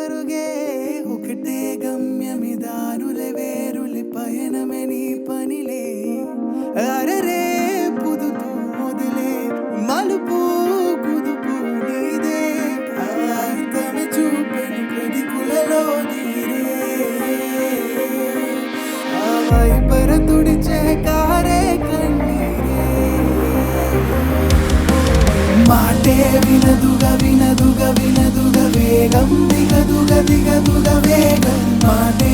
పరుగే ఒకటే గమ్యమిదారులే వేరులి పయనమే నీ పనిలే అరరే పుదుతూ మొదలే మలుపు కుదుపు నీదే అర్థమే చూపెను ప్రతికులలో నీరే వైపర తుడిచే కారే కన్నీరే మాటే వినదుగ వినదుగ వినదుగ వేగం దిగదుగ దిగదుగ వేగం మాటే